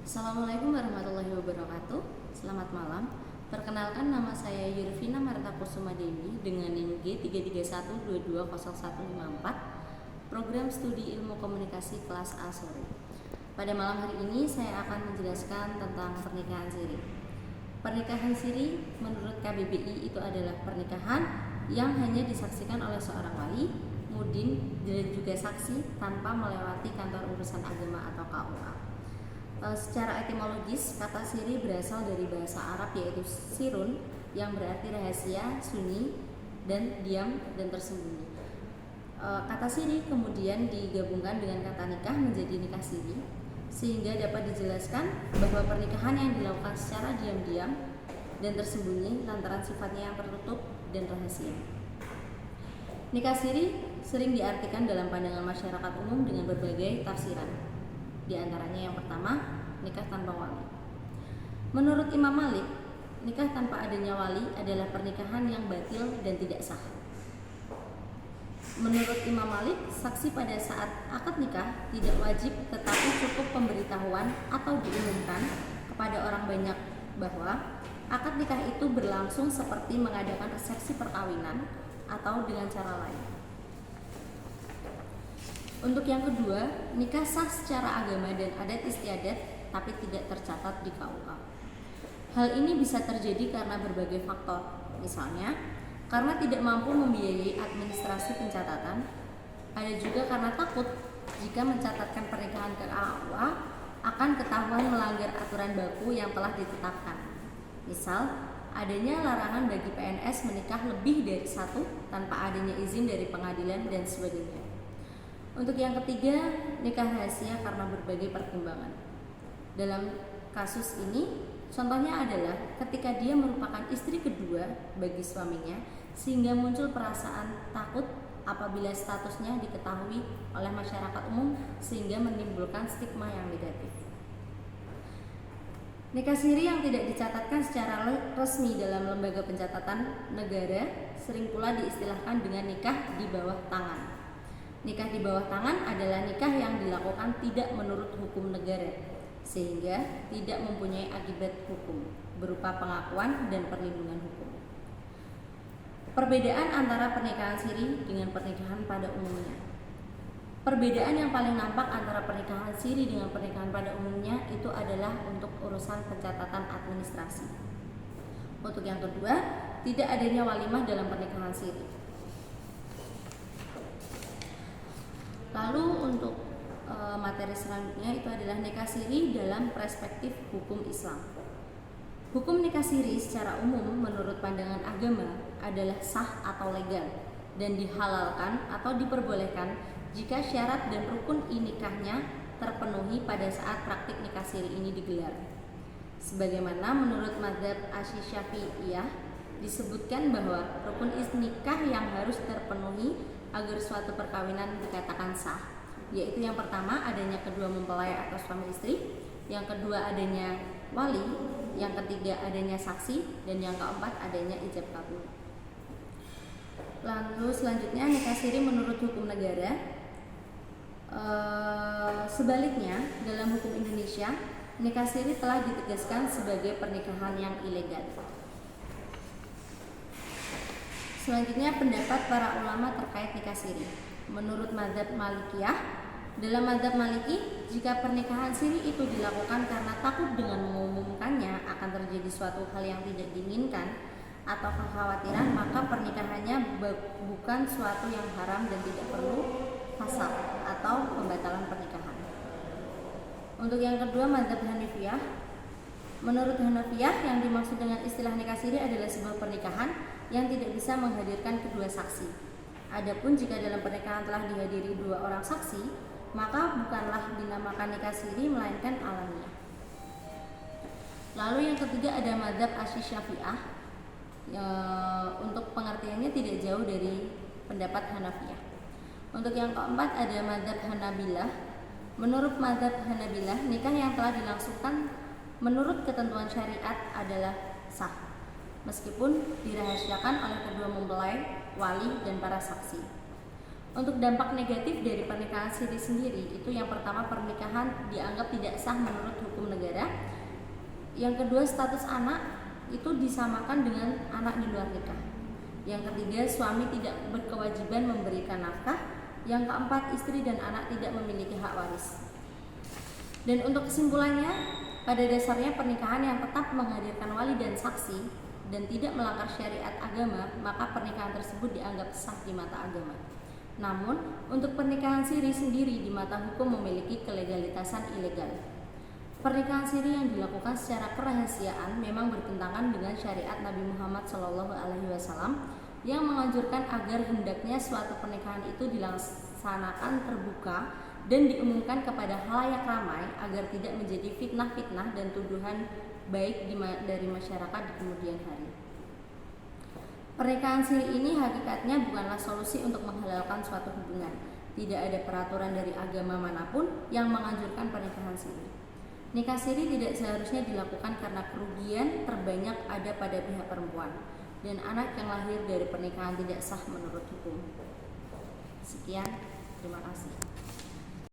Assalamualaikum warahmatullahi wabarakatuh. Selamat malam. Perkenalkan, nama saya Yurvina Marta Kusuma Dendi dengan NIM G331220154, Program Studi Ilmu Komunikasi kelas A sore. Pada malam hari ini saya akan menjelaskan tentang pernikahan siri. Pernikahan siri menurut KBBI itu adalah pernikahan yang hanya disaksikan oleh seorang wali, mudin, dan juga saksi tanpa melewati kantor urusan agama atau KUA. Secara etimologis, kata siri berasal dari bahasa Arab yaitu sirun yang berarti rahasia, sunyi, dan diam dan tersembunyi. Kata siri kemudian digabungkan dengan kata nikah menjadi nikah siri, sehingga dapat dijelaskan bahwa pernikahan yang dilakukan secara diam-diam dan tersembunyi lantaran sifatnya yang tertutup dan rahasia. Nikah siri sering diartikan dalam pandangan masyarakat umum dengan berbagai tafsiran. Di antaranya yang pertama, nikah tanpa wali. Menurut Imam Malik, nikah tanpa adanya wali adalah pernikahan yang batil dan tidak sah. Menurut Imam Malik, saksi pada saat akad nikah tidak wajib, tetapi cukup pemberitahuan atau diumumkan kepada orang banyak bahwa akad nikah itu berlangsung seperti mengadakan resepsi perkawinan atau dengan cara lain. Untuk yang kedua, nikah sah secara agama dan adat istiadat tapi tidak tercatat di KUA. Hal ini bisa terjadi karena berbagai faktor. Misalnya, karena tidak mampu membiayai administrasi pencatatan, ada juga karena takut jika mencatatkan pernikahan ke KUA akan ketahuan melanggar aturan baku yang telah ditetapkan. Misal, adanya larangan bagi PNS menikah lebih dari satu tanpa adanya izin dari pengadilan dan sebagainya. Untuk yang ketiga, nikah rahasia karena berbagai pertimbangan. Dalam kasus ini, contohnya adalah ketika dia merupakan istri kedua bagi suaminya, sehingga muncul perasaan takut apabila statusnya diketahui oleh masyarakat umum sehingga menimbulkan stigma yang negatif. Nikah siri yang tidak dicatatkan secara resmi dalam lembaga pencatatan negara sering pula diistilahkan dengan nikah di bawah tangan. Nikah di bawah tangan adalah nikah yang dilakukan tidak menurut hukum negara, sehingga tidak mempunyai akibat hukum berupa pengakuan dan perlindungan hukum. Perbedaan antara pernikahan siri dengan pernikahan pada umumnya. Perbedaan yang paling nampak antara pernikahan siri dengan pernikahan pada umumnya itu adalah untuk urusan pencatatan administrasi. Untuk yang kedua, tidak adanya walimah dalam pernikahan siri. Lalu untuk materi selanjutnya itu adalah nikah siri dalam perspektif hukum Islam. Hukum nikah siri secara umum menurut pandangan agama adalah sah atau legal dan dihalalkan atau diperbolehkan jika syarat dan rukun nikahnya terpenuhi pada saat praktik nikah siri ini digelar. Sebagaimana menurut mazhab Asy-Syafi'iyah disebutkan bahwa rukun nikah yang harus terpenuhi agar suatu perkawinan dikatakan sah, yaitu yang pertama adanya kedua mempelai atau suami istri, yang kedua adanya wali, yang ketiga adanya saksi, dan yang keempat adanya ijab kabul. Lalu selanjutnya nikah siri menurut hukum negara. Sebaliknya dalam hukum Indonesia, nikah siri telah ditegaskan sebagai pernikahan yang ilegal. Selanjutnya pendapat para ulama terkait nikah siri. Menurut mazhab Malikiyah, dalam mazhab Maliki, jika pernikahan siri itu dilakukan karena takut dengan mengumumkannya akan terjadi suatu hal yang tidak diinginkan atau kekhawatiran, maka pernikahannya bukan suatu yang haram dan tidak perlu fasakh atau pembatalan pernikahan. Untuk yang kedua, mazhab Hanafiyah. Menurut Hanafiyah, yang dimaksud dengan istilah nikah siri adalah sebuah pernikahan yang tidak bisa menghadirkan kedua saksi. Adapun jika dalam pernikahan telah dihadiri dua orang saksi, maka bukanlah dinamakan nikah siri melainkan alaniah. Lalu yang ketiga ada mazhab Asy-Syafi'iyah. Untuk pengertiannya tidak jauh dari pendapat Hanafiyah. Untuk yang keempat ada mazhab Hanabilah. Menurut mazhab Hanabilah, nikah yang telah dilangsungkan menurut ketentuan syariat adalah sah, meskipun dirahasiakan oleh kedua mempelai, wali, dan para saksi. Untuk dampak negatif dari pernikahan siri sendiri, itu yang pertama, pernikahan dianggap tidak sah menurut hukum negara. Yang kedua, status anak itu disamakan dengan anak di luar nikah. Yang ketiga, suami tidak berkewajiban memberikan nafkah. Yang keempat, istri dan anak tidak memiliki hak waris. Dan untuk kesimpulannya, pada dasarnya pernikahan yang tetap menghadirkan wali dan saksi dan tidak melanggar syariat agama, maka pernikahan tersebut dianggap sah di mata agama. Namun, untuk pernikahan siri sendiri di mata hukum memiliki kelegalitasan ilegal. Pernikahan siri yang dilakukan secara kerahasiaan memang bertentangan dengan syariat Nabi Muhammad SAW yang menganjurkan agar hendaknya suatu pernikahan itu dilaksanakan terbuka dan diumumkan kepada khalayak ramai agar tidak menjadi fitnah-fitnah dan tuduhan baik dari masyarakat di kemudian hari. Pernikahan siri ini hakikatnya bukanlah solusi untuk menghalalkan suatu hubungan. Tidak ada peraturan dari agama manapun yang menganjurkan pernikahan siri. Nikah siri tidak seharusnya dilakukan karena kerugian terbanyak ada pada pihak perempuan dan anak yang lahir dari pernikahan tidak sah menurut hukum. Sekian, terima kasih.